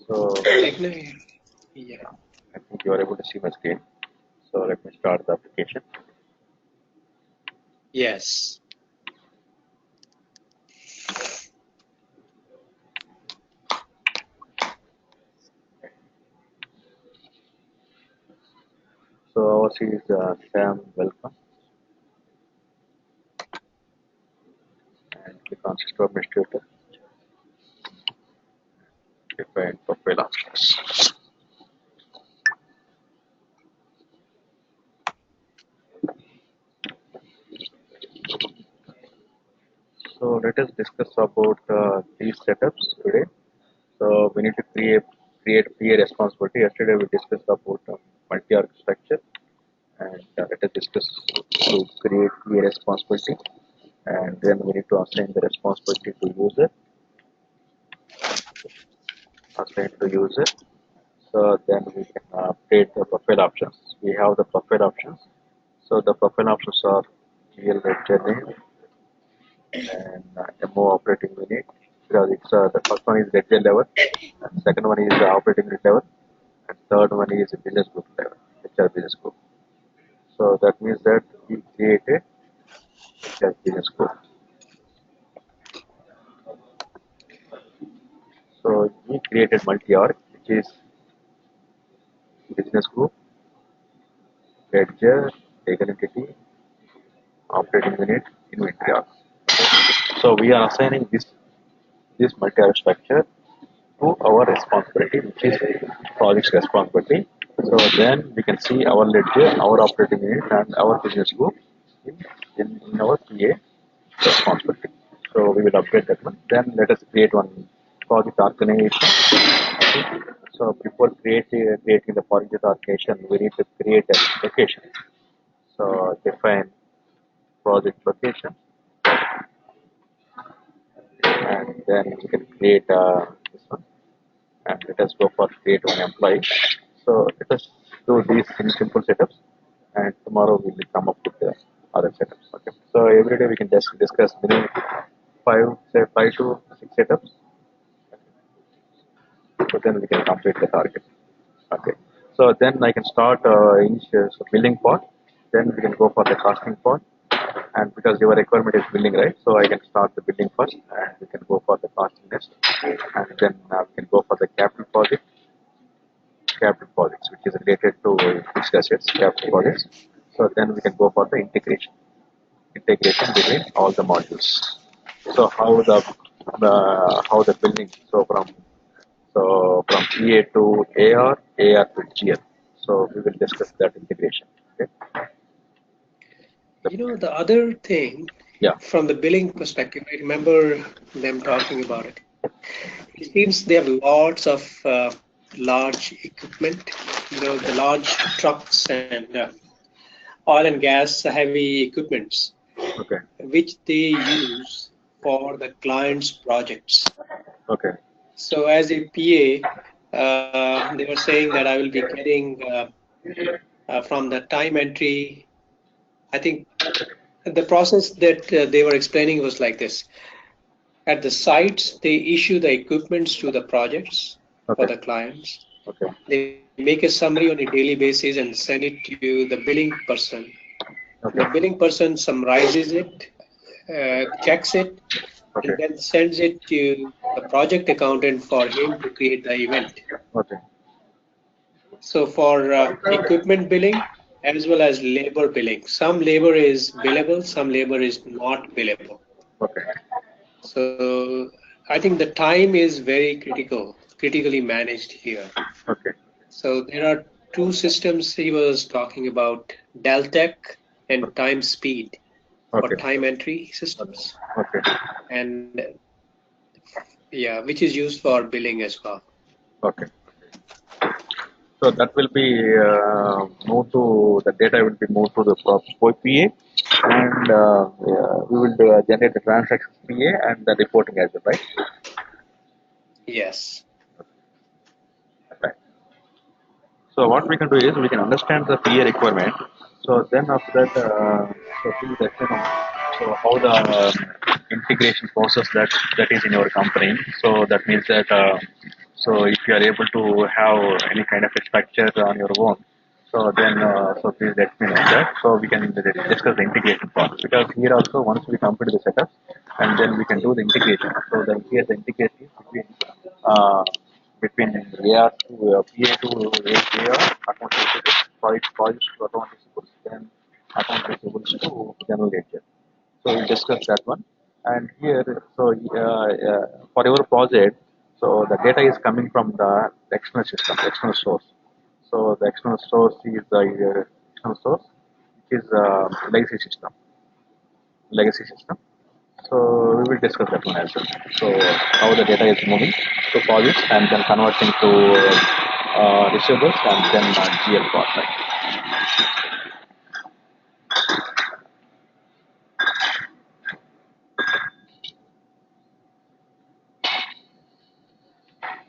So Yeah. I think you are able to see my screen. So let me start the application. Yes. So ours is Sam welcome and click on System Administrator. Define profile options. So let us discuss about these setups today. So we need to create PA responsibility. Yesterday we discussed about multi-org structure, and let us discuss to create PA responsibility, and then we need to assign the responsibility to user, assign to user. So then we can update the profile options. We have the profile options. So the profile options are GL ledger name and MO operating unit. Because it's the first one is ledger level, and second one is the operating unit level, and third one is business group level, HR business group. So that means that we created HR business group. So we created multi-org, which is business group, ledger, legal entity, operating unit, inventory org. So we are assigning this multi-org structure to our responsibility, which is project's responsibility. So then we can see our ledger, our operating unit, and our business group in our PA responsibility. So we will update that one. Then let us create one project organization. Okay. So before creating the project organization, we need to create a location. So define project location, and then we can create this one. And let us go for create one employee. So let us do these in simple setups, and tomorrow we will come up with the other setups. Okay. So every day we can just discuss minimum five to six setups. So then we can complete the target. Okay. So then I can start so billing part. Then we can go for the costing part. And because your requirement is billing, right? So I can start the billing first, and we can go for the costing next, and then we can go for the capital projects, which is related to fixed assets, capital projects. So then we can go for the integration between all the modules. So how the billing? So from EA to AR to GL. So we will discuss that integration. Okay. The other thing, Yeah. from the billing perspective, I remember them talking about it. It seems they have lots of large equipment, the large trucks and oil and gas heavy equipments, Okay. which they use for the client's projects. Okay. So as a PA, they were saying that I will be getting from the time entry. I think the process that they were explaining was like this. At the sites, they issue the equipments to the projects for Okay. the clients. Okay. They make a summary on a daily basis and send it to the billing person. Okay. The billing person summarizes it, checks it, Okay. and then sends it to the project accountant for him to create the event. Okay. So for equipment billing as well as labor billing, some labor is billable, some labor is not billable. Okay. So I think the time is very critically managed here. Okay. So there are two systems he was talking about, Deltec and Time Speed for Okay. time entry systems, Okay. and yeah, which is used for billing as well. Okay. So that will be moved to the data will be moved to the PA, and we will generate the transactions PA and the reporting as well, right? Yes. Right. So what we can do is we can understand the PA requirement. So then after that, so do the so how the integration process that is in your company. So that means that So if you are able to have any kind of a structure on your own, so then so please let me know that so we can discuss the integration part, because here also once we complete the setup and then we can do the integration. So then here the integration is uh, between AR to PA to AR, account receivables, projects to account receivables, then account receivables to general ledger. So we discussed that one. And here, so for your project, so the data is coming from the external system, external source. So the external source is the external source, which is legacy system. So we will discuss that one as well. So how the data is moving to projects and then converting to receivables and then GL part. Right?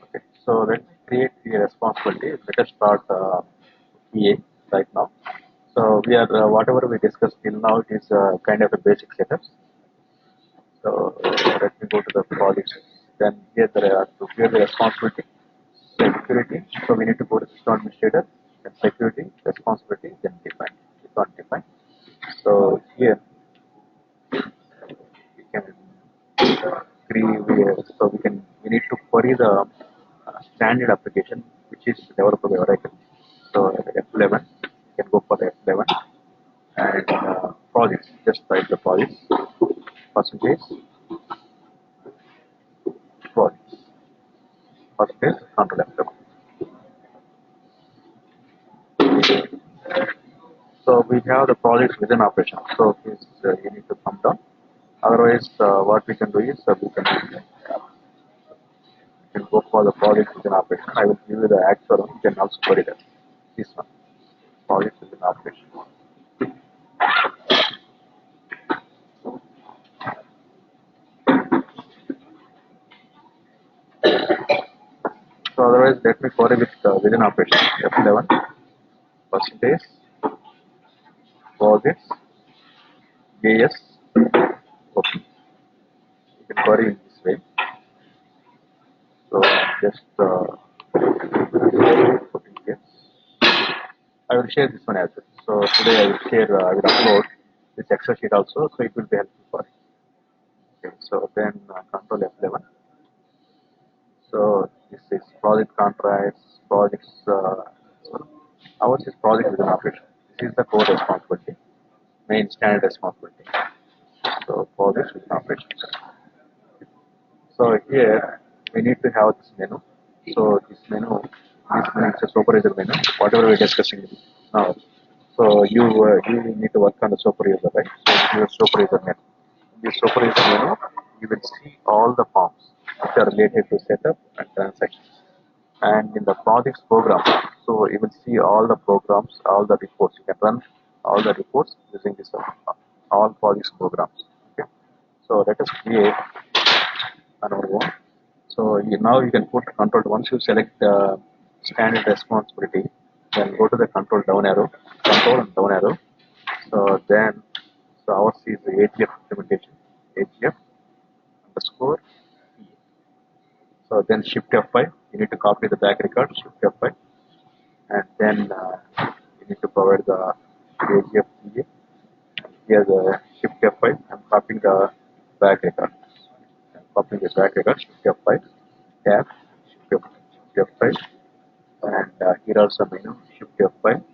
Okay, so let's create the responsibility. Let us start PA right now. So we are whatever we discussed till now, it is kind of a basic setup. So let me go to the projects. Then here there are to create the responsibility, security. So we need to go to system administrator, then security, responsibility, then define. It's not define. So here we can we need to query the standard application which is developed by Oracle. So F11, you can go for the F11 and projects. Just write the projects percentage projects percentage control F11. So we have the projects within operation. So please you need to come down. Otherwise, what we can do is we can go for the project within operation. I will give you the actual one. You can also query that. This one, project within operation. So otherwise, let me query with within operation F11 percentage projects AS. Okay, you can query in this way. So just putting here. I will share this one as well. So today I will share. I will upload this Excel sheet also, so it will be helpful for you. Okay, so then control F11. So this is project contracts, projects. Ours is project within operation. This is the core responsibility, main standard responsibility. So projects within operations. So here we need to have this menu. So this menu is a superuser menu. Whatever we're discussing now. So you need to work on the superuser, right? So this is a superuser menu. In this superuser menu, you will see all the forms which are related to setup and transactions. And in the projects program, so you will see all the programs, all the reports. You can run all the reports using this all projects programs. Okay. So let us create another one. So now you can put control. Once you select standard responsibility, then go to the control down arrow, control and down arrow. So then, so ours is the AGF implementation, AGF underscore. So then shift F5. You need to copy the back record. Shift F5, and then you need to provide the AGF. Here the shift F5. I'm copying the back record. I'm copying the back record. Shift F5. Tab. Shift F5. And here also menu. Shift F5.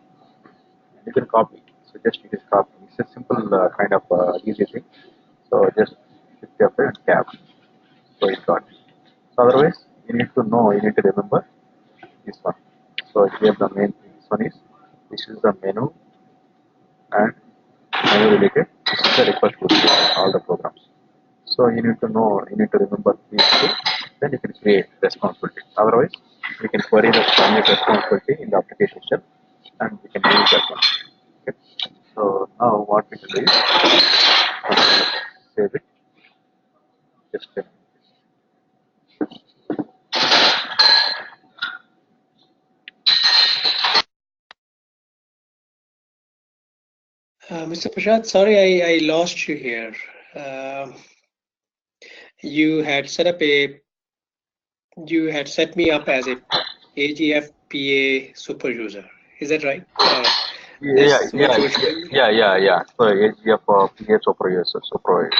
You can copy. So just it is copy. It's a simple kind of easy thing. So just shift F5 and tab. So it got. So otherwise, you need to know. You need to remember this one. So here the main thing. This one is this is the menu and menu related. This is the request to all the programs. So you need to know. You need to remember these two. Then you can create responsibility. Otherwise, we can query the standard responsibility in the application shell, and we can use that one. Okay. So now what we can do is save it. Just Mr. Prashad, sorry, I lost you here. You had set up a you had set me up as a AGF PA super user. Is that right? Yeah, This yeah, what you were yeah, showing me? yeah, yeah, yeah. So AGF PA super user, super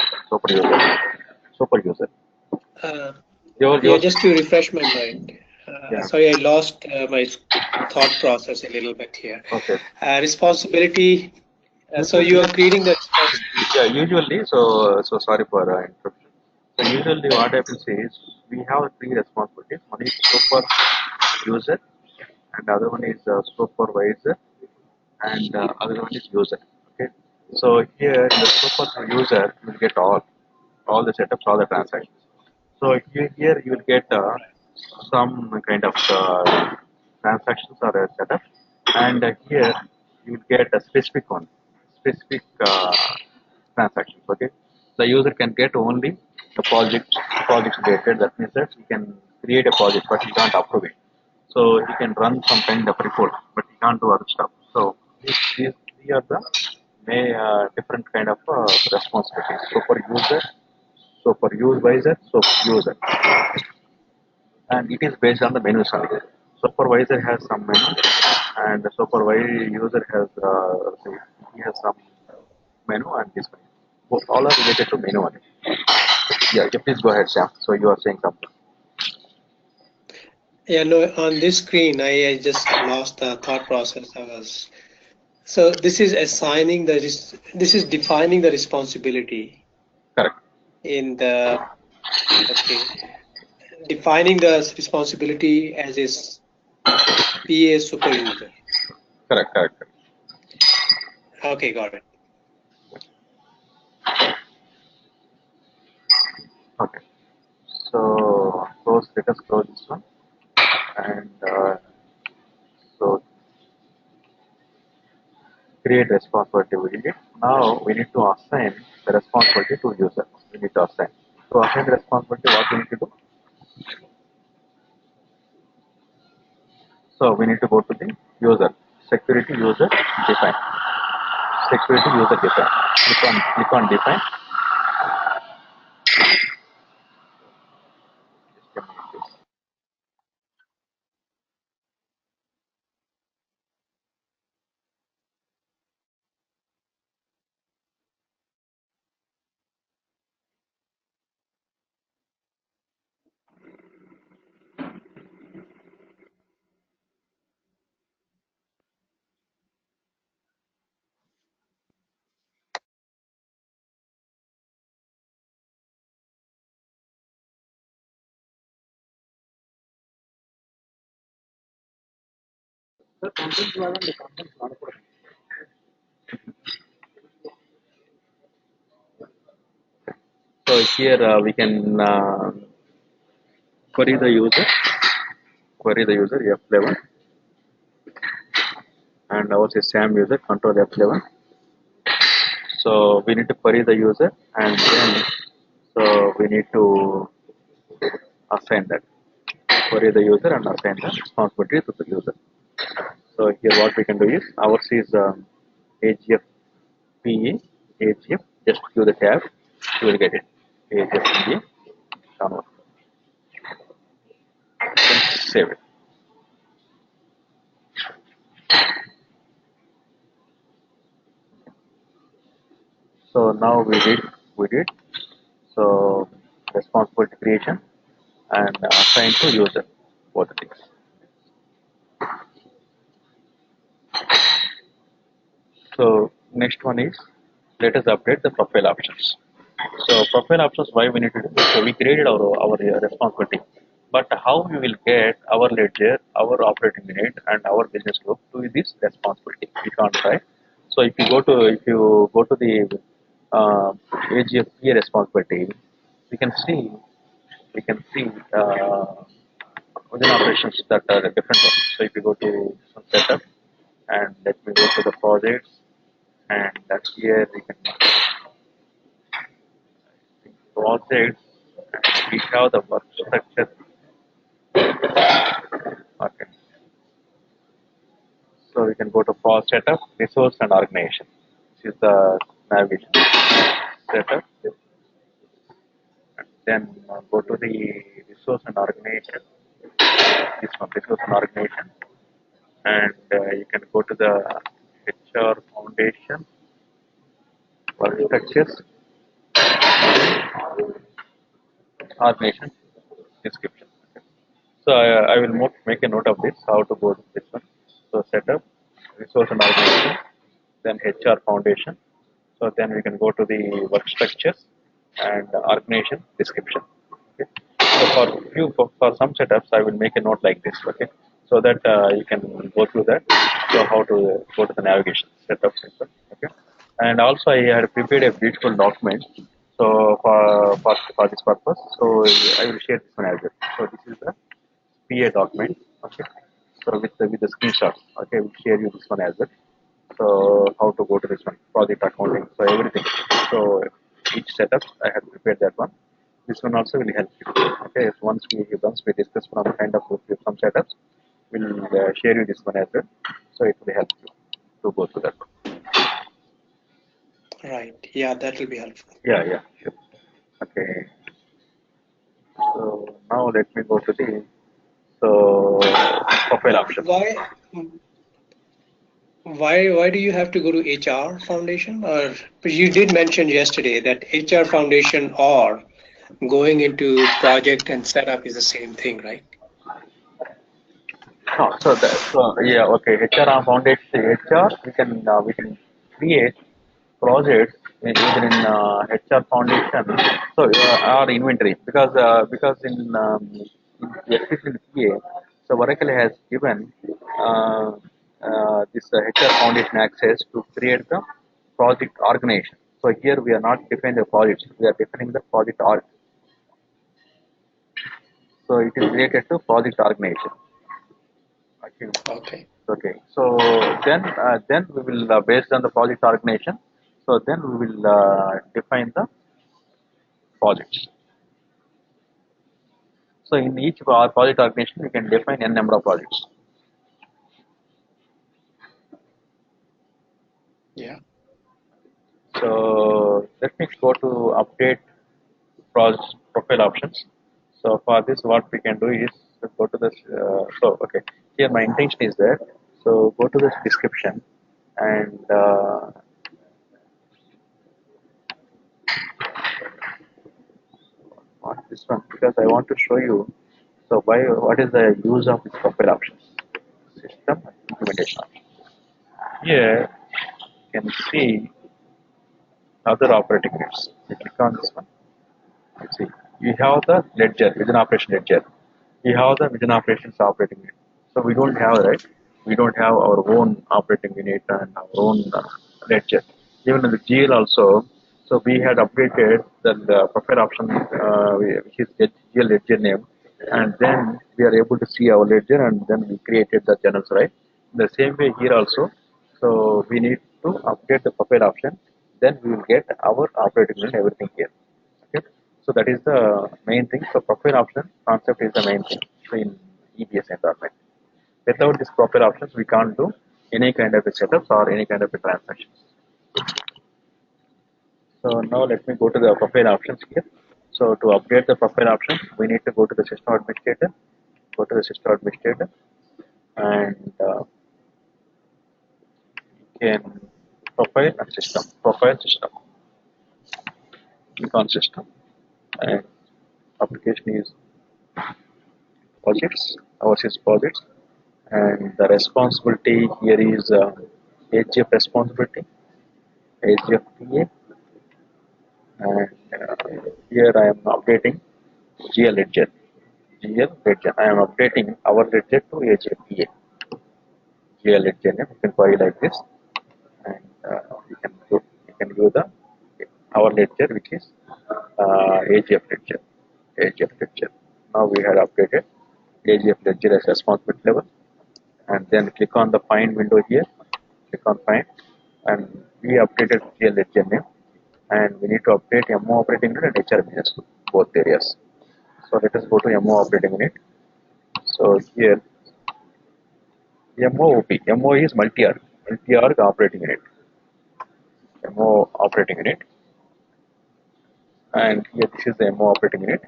user. Uh, Your yeah, just to refresh my mind. yeah. Sorry, I lost my thought process a little bit here. Okay. Responsibility. So you Usually, are creating the response. yeah, usually, so sorry for interruption. So usually what happens is we have three responsibilities. One is super user, and the other one is supervisor, and other one is user. Okay. So here in the super user, you will get all the setups, all the transactions. So here you will get some kind of transactions or a setup, and here you will get a specific one, specific transactions. Okay, the user can get only the projects related. That means that he can create a project, but he can't approve it. So he can run some kind of report, but he can't do other stuff. So these are the different kind of responsibilities. So for user, so for user, so user, and it is based on the menus only. Supervisor has some menu, and the supervisor user has he has some menu and this menu. Both all are related to menu only. Yeah, yeah, please go ahead, Sam. So you are saying something. Yeah, no, on this screen, I just lost the thought process. I was so this is assigning this is defining the responsibility Correct, in the okay, defining the responsibility as is PA super user. correct. Okay, got it. Okay. So let us close this one, and so create responsibility. We did it. Now we need to assign the responsibility to user. We need to assign. To assign the responsibility, what we need to do? So we need to go to the user, security user define, security user define. Click on define. Just a minute, please. So here we can query the user, F11, and ours is SAM user, control F11. So we need to query the user, and then so we need to assign that, query the user and assign the responsibility to the user. So here what we can do is ours is AGF PE, AGF, just give the tab, you will get it. AGF PE, download, save it. So now we did. So responsibility creation and assign to user, both the things. So next one is let us update the profile options. So profile options, why we need to do this? So we created our responsibility, but how we will get our ledger, our operating unit, and our business group to this responsibility? We can't try. So if you go to the AGFPA responsibility, we can see we can see within operations that are different ones. So if you go to some setup and let me go to the projects, and that's here we can projects, and we have the work structure. Okay, so we can go to project setup, resource and organization. This is the navigation setup. Then go to the resource and organization. This one, resource and organization, and you can go to the HR foundation work structures, organization description. So I will make a note of this, how to go to this one. So setup, resource and organization, then HR foundation. So then we can go to the work structures and organization description. Okay. So for some setups, I will make a note like this. Okay. So that you can go through that. So how to go to the navigation setup. Okay. And also I had prepared a beautiful document. So for this purpose, so I will share this one as well. So this is the PA document. Okay. So with the screenshots. Okay, we'll share you this one as well. So how to go to this one, project accounting, so everything. So each setup I have prepared that one. This one also will help you. Okay, so once we discuss from kind of some setups, we'll share you this one as well. So it will help you to go through that one. Right. Yeah, that will be helpful. Yeah, sure. Okay. So now let me go to the profile options. Why do you have to go to HR foundation? Or you did mention yesterday that HR foundation or going into project and setup is the same thing, right? No, yeah, okay. HR foundation, HR we can create projects either in HR foundation, so or inventory because especially in PA, so Oracle has given uh, this HR foundation access to create the project organization. So here we are not defining the projects, we are defining the project org. So it is related to project organization. Okay. Okay. So then we will based on the project organization. So then we will define the projects. So in each of our project organization, we can define n number of projects. Yeah. So let me go to update project profile options. So for this, what we can do is go to this. Okay, here my intention is that. So go to this description and on this one because I want to show you. So what is the use of this profile options? System implementation option. Here you can see other operating units. You click on this one. You see you have the ledger within operation ledger. You have the within operations operating unit. So we don't have right. We don't have our own operating unit and our own ledger. Even in the GL also. So we had updated the profile option, which is GL ledger name, and then we are able to see our ledger, and then we created the journals, right? The same way here also. So we need to update the profile option, then we will get our operating unit everything here. Okay, so that is the main thing. So profile option concept is the main thing in EBS environment. Without this profile options, we can't do any kind of a setups or any kind of a transactions. So now let me go to the profile options here. So to update the profile options, we need to go to the system administrator. Go to the system administrator, and you can profile and system. Profile system. Click on system, and application is projects. Ours is projects, and the responsibility here is HF responsibility, HF PA, and here I am updating GL ledger. GL ledger. I am updating our ledger to HF PA. GL ledger name. You can query like this, and you can view the our ledger, which is AGF ledger. AGF ledger. Now we have updated AGF ledger as responsibility level, and then click on the find window here. Click on find, and we updated GL ledger name, and we need to update MO operating unit and HR business group, both areas. So let us go to MO operating unit. So here MOOP. MO is multi-org operating unit. MO operating unit, and here this is the MO operating unit.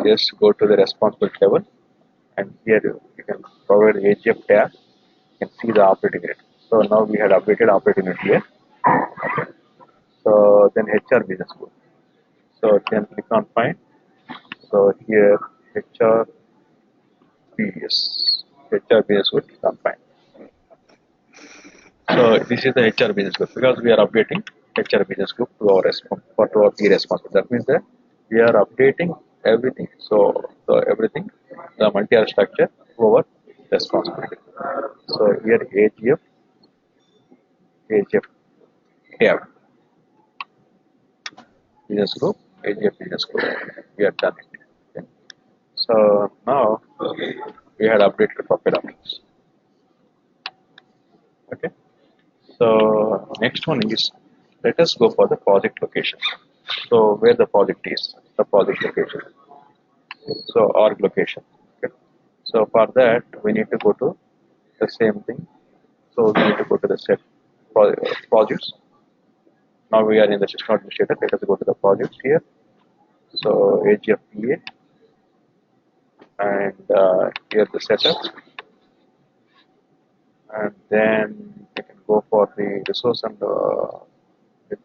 just go to the responsibility level, and here you can provide AGF tab. You can see the operating unit. So now we had updated operating unit here. Okay. So then HR business group. So then click on find. So here HR BS. HR business group, click on find. So this is the HR business group because we are updating HR business group to our to our P responsibility. That means that we are updating everything. So everything, the multi-hour structure to our responsibility. So here AGF tab, business group, AGF business group. We have done it. Okay. So now we had updated profile options. Okay. So next one is, let us go for the project location. So where the project is, the project location. So org location. Okay. So for that we need to go to the same thing. So we need to go to the set projects. Now we are in the system administrator. Let us go to the projects here. So AGFPA, and here the setup, and then you can go for the resource and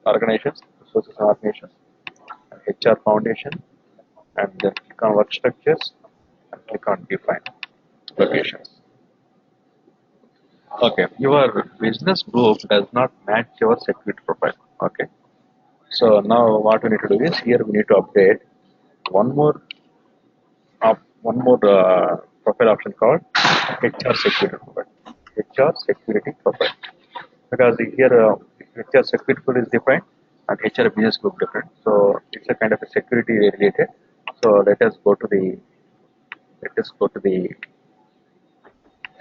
organizations, resources and organizations, and HR foundation, and then click on work structures and click on define locations. Okay, your business group does not match your security profile. Okay, so now what we need to do is, here we need to update one more profile option called HR security profile. HR security profile, because here HR security profile is different and HR business group different. So it's a kind of a security related. So let us go to the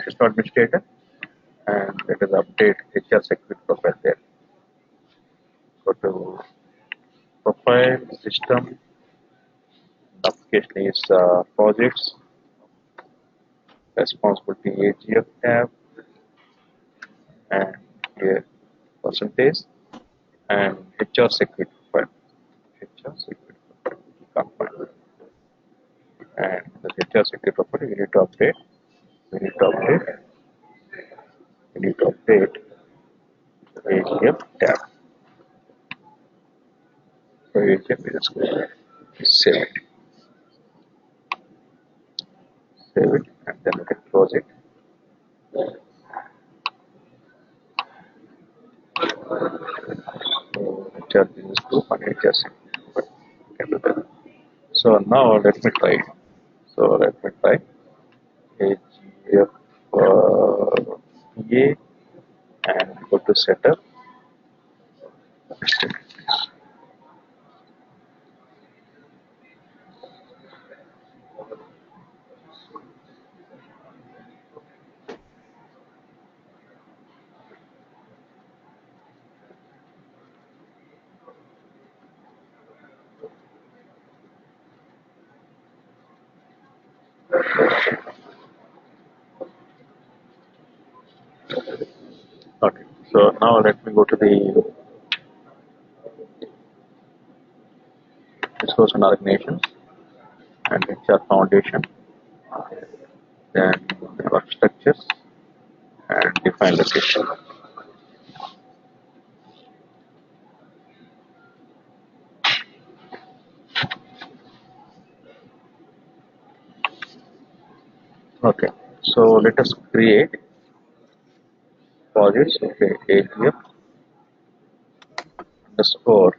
system administrator, and let us update HR security profile there. Go to profile, system, application is projects, responsibility AGF tab, and here percentage, and HR security profile. HR security profile. And the HR security profile we need to update. We need to update AGF tab. So AGF is going to save it. Save it, and then we can close it. So HR business group and HR security. So now let me try. So let me try AGF PA, and go to setup. Okay, so now let me go to the resource and organizations and HR foundation, then work structures and define location. Okay, so let us create projects. Okay, AGF underscore.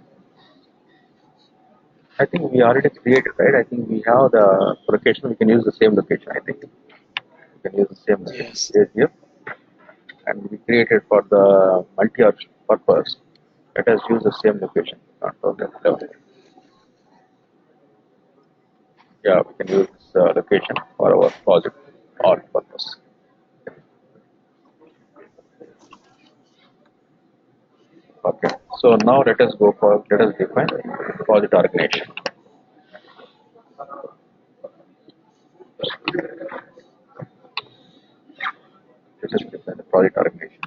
I think we already created, right? I think we have the location. We can use the same location. I think we can use the same location. Yes. AGF, and we created for the multi-hour purpose. Let us use the same location. Yeah, we can use this location for our project or purpose. Okay, so now let us define project organization. Let us define the project organization.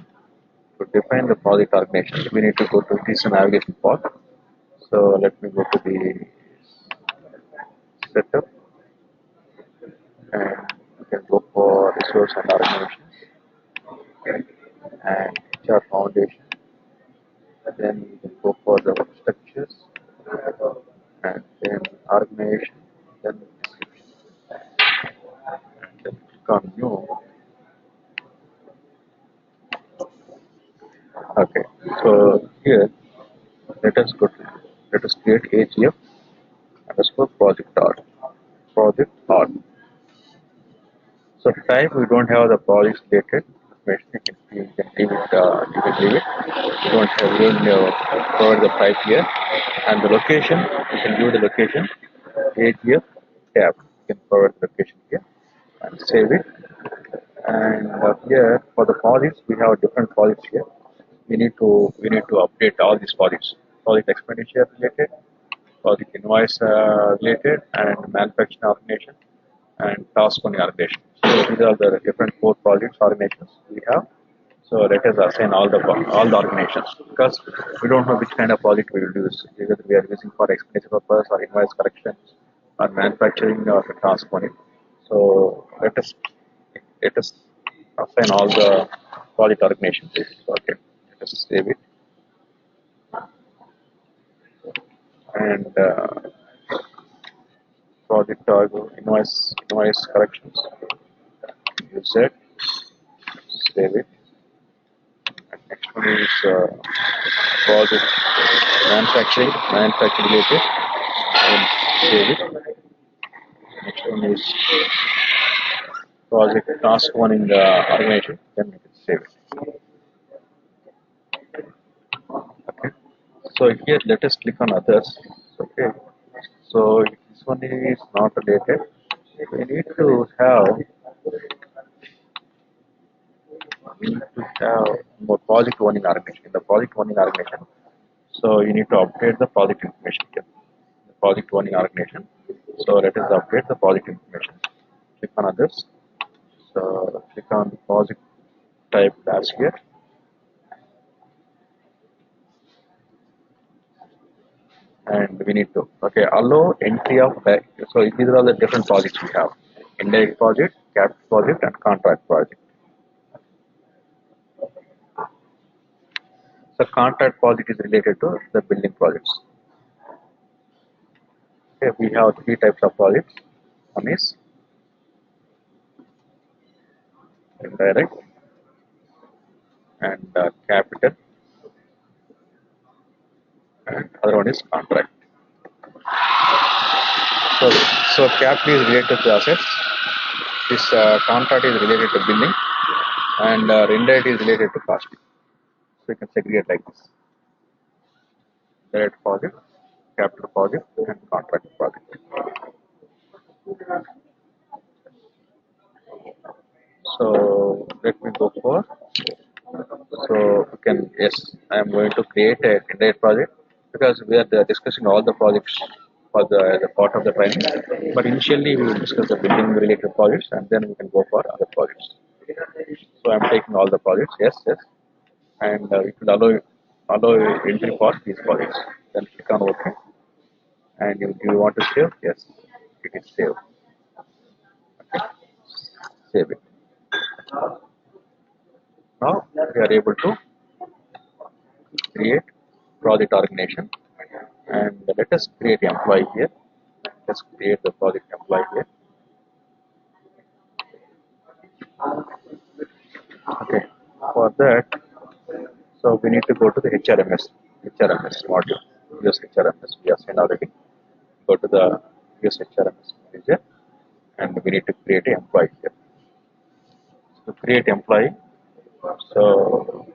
To define the project organization, we need to go to this navigation part. So let me go to the setup, and then organization, then description, and then click on new. Okay, so here let us go to let us create AGF underscore project art. Project art. So type we don't have the projects related information. You can leave it. You can leave it. We don't provide the type here, and the location. You can give the location. AGF tab. You can provide the location here and save it. And here for the projects, we have different projects here. We need to update all these projects. Project expenditure related, project invoice related, and manufacturing organization and task on organization. So these are the different four projects organizations we have. So let us assign all the organizations because we don't know which kind of project we will use. Whether we are using for expenditure purpose or invoice corrections or manufacturing or task on it. So let us assign all the project organizations. Okay, let us save it and project invoice corrections. Use it, save it. And next one is project manufacturing related, and save it. Next one is project task one in the organization, then we can save it. Okay. So here let us click on others. Okay. So if this one is not related, we need to have more project one in organization. In the project one in organization, so you need to update the project information here. The project one in organization. So let us update the project information. Click on others. So click on project type class here. And we need to allow entry of so these are all the different projects we have: indirect project, capital project, and contract project. So contract project is related to the building projects. Okay, we have three types of projects. One is indirect and capital, and other one is contract. So, so capital is related to assets. This contract is related to building, and indirect is related to cost. So you can segregate like this: direct project, capital project, and contract project. So let me go for. So we can I am going to create a indirect project because we are discussing all the projects for the part of the training. But initially we will discuss the building related projects and then we can go for other projects. So I'm taking all the projects. Yes, and it will allow entry for these projects. Then click on OK. And do you want to save? Yes, it is saved. Okay. Save it. Now we are able to create project organization, and let us create employee here. Let's create the project employee here. Okay, for that, so we need to go to the HRMS module. Use HRMS. We have seen already. Go to the use HRMS manager, and we need to create an employee here. To create employee, so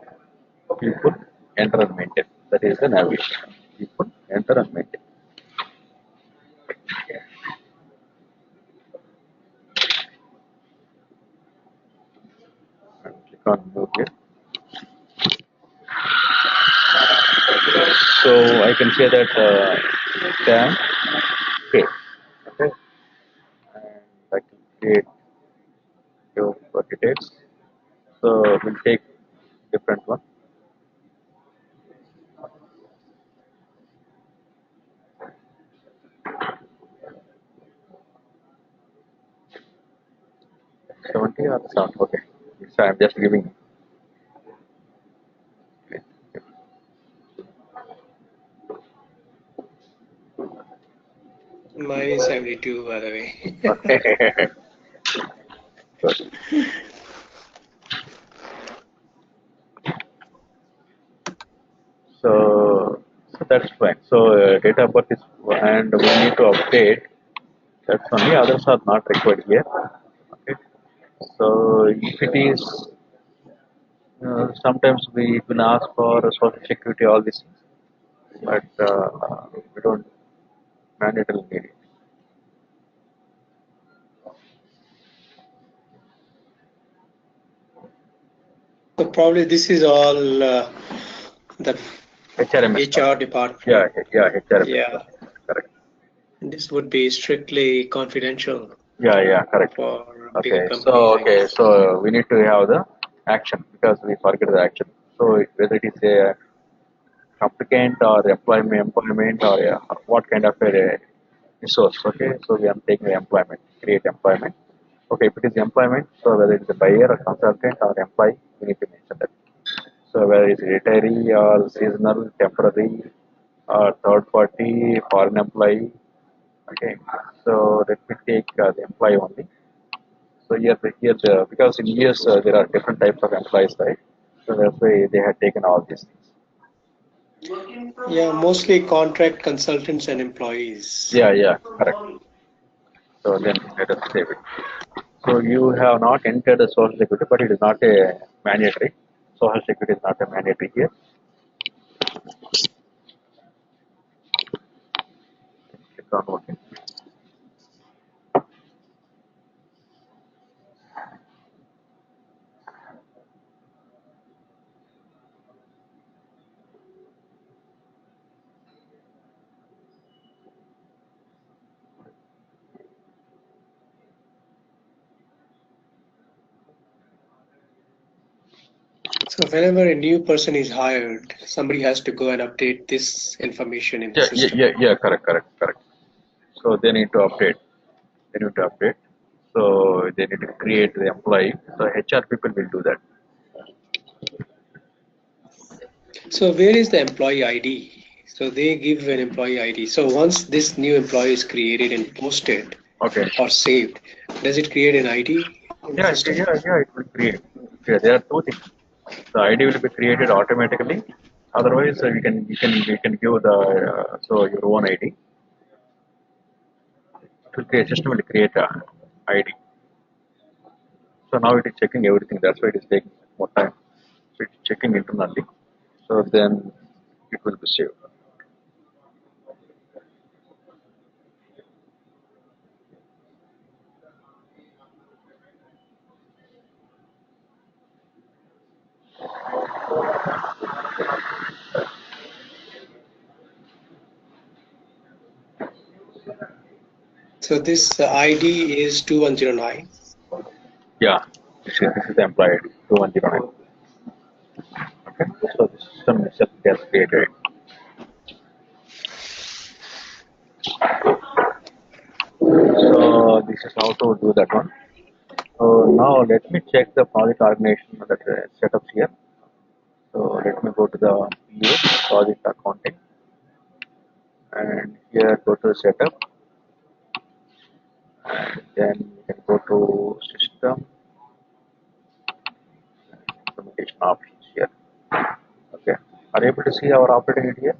people enter and maintain. That is the navigation. People enter and maintain. And click on new here. So I can say that can pay. Okay, and I can create your details. So we'll take different one. $70 or $7. Okay, so I'm just giving. Mine is 72, by the way. Okay. Good. So that's fine. So date of birth is, and we need to update. That's only, others are not required here. Okay. So if it is, sometimes we will ask for social security, all these things, but we don't mandatorily need it. So probably this is all the HRMS. HR department. Yeah, yeah, HRMS. Yeah. Correct. This would be strictly confidential Yeah, correct. for bigger Okay, companies, I guess. so we need to have the action because we forget the action. So whether it is a applicant or employment or what kind of a resource. Okay, so we are taking the employment, create employment. Okay, if it is employment, so whether it is a buyer or consultant or employee, we need to mention that. So whether it's retiree or seasonal, temporary, or third party, foreign employee. Okay, so let me take the employee only. So because in US there are different types of employees, right? So that's why they had taken all these things. Yeah, mostly contract consultants and employees. Yeah, correct. So then let us save it. So you have not entered the social security, but it is not a mandatory. Social security is not a mandatory here. Click on OK. So whenever a new person is hired, somebody has to go and update this information in the system. Yeah, correct. So they need to update. They need to update. So they need to create the employee. So HR people will do that. So where is the employee ID? So they give an employee ID. So once this new employee is created and posted Okay. or saved, does it create an ID in the system? It will create. Yeah, there are two things. The ID will be created automatically. Otherwise, you can give the your own ID. It will create system will create a ID. So now it is checking everything. That's why it is taking more time. So it's checking internally. So then it will be saved. So this ID is 2109. Yeah, this is the employee ID 2109. Okay, so the system itself gets created. So this is how to do that one. So now let me check the project organization that setups here. So let me go to the PO project accounting, and here go to setup, and then you can go to system implementation options here. Okay, are you able to see our operating unit here?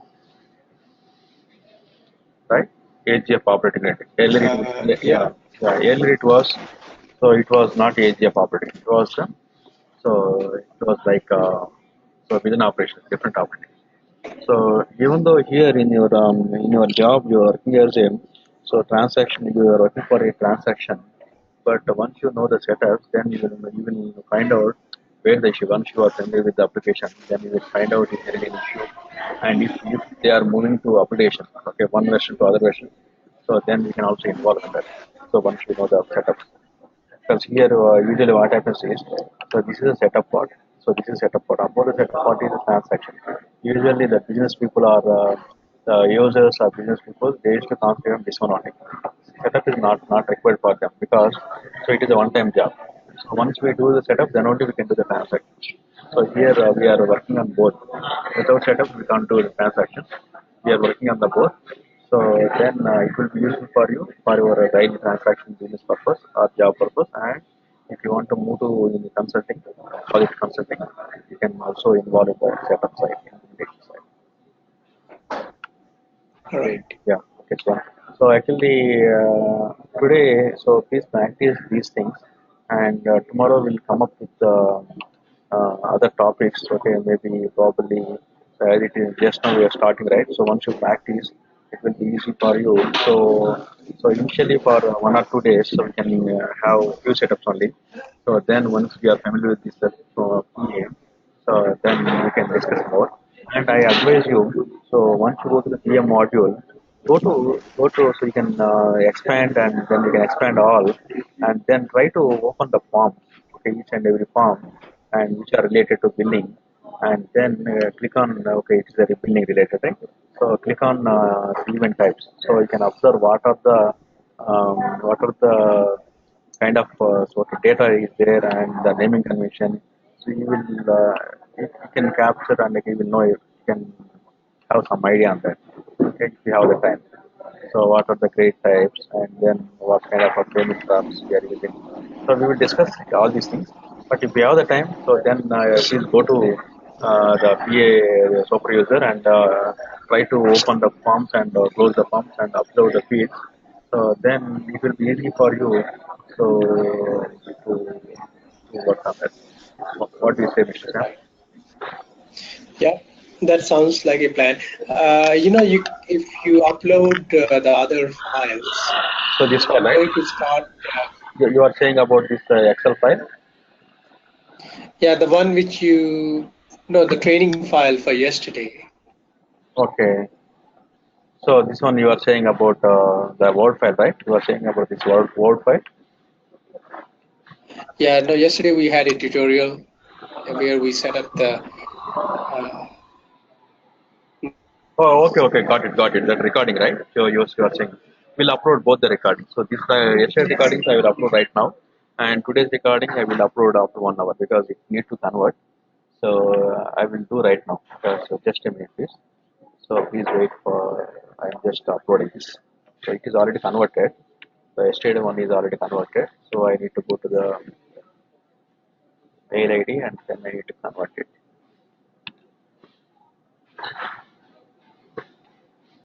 Right? AGF operating unit. Yeah. Earlier it was, so it was not AGF operating. It was it was like so within operation, different operating. So even though here in your job you are working as a transaction, you are working for a transaction, but once you know the setups, then you will find out where the issue. Once you are familiar with the application, then you will find out if there is an issue, and if they are moving to application, okay, one version to other version, so then we can also involve in that. So once you know the setup. Because here usually what happens is, so this is a setup part. So this is setup part. Above the setup part is a transaction. Usually the business people are the users or business people. They used to concentrate on this one only. Setup is not required for them because so it is a one-time job. So once we do the setup, then only we can do the transaction. So here we are working on both. Without setup, we can't do the transaction. We are working on the both. So then it will be useful for you for your daily transaction business purpose or job purpose. And if you want to move to in the consulting, project consulting, you can also involve in the setup side, implementation side. All right. Yeah. Okay. So actually today, so please practice these things, and tomorrow we'll come up with other topics. Okay, maybe probably it is just now we are starting, right? So once you practice, it will be easy for you. So initially for 1 or 2 days, so we can have few setups only. So then once we are familiar with this PA, so then we can discuss more. And I advise you. So once you go to the PM module, go to so you can expand, and then you can expand all, and then try to open the form, okay, each and every form, and which are related to billing, and then click on okay, it is a billing related, right? So click on event types, so you can observe what are the kind of sort of data is there and the naming convention. So you will you can capture, and like, you will know, you can have some idea on that. Okay, if you have the time. So what are the grade types, and then what kind of a payment terms we are using. So we will discuss all these things. But if we have the time, so then please go to the PA super user, and try to open the forms and close the forms and upload the fields. So then it will be easy for you. So to work on that. What do you say, Mr. Sam? Right. Yeah, that sounds like a plan. You if you upload the other files, So this file, I'm right? going to start. You are saying about this Excel file. Yeah, the one which you no, the training file for yesterday. Okay. So this one you are saying about the Word file, right? You are saying about this Word file. Yeah, no, yesterday we had a tutorial where we set up the uh, Oh, okay, okay, got it. That recording, right? So you are saying we'll upload both the recordings. So this yesterday yes. recordings I will upload right now, and today's recording I will upload after 1 hour because it need to convert. So I will do right now. So just a minute, please. So please wait for. I'm just uploading this. So it is already converted. The yesterday one is already converted. So I need to go to the mail ID, and then I need to convert it.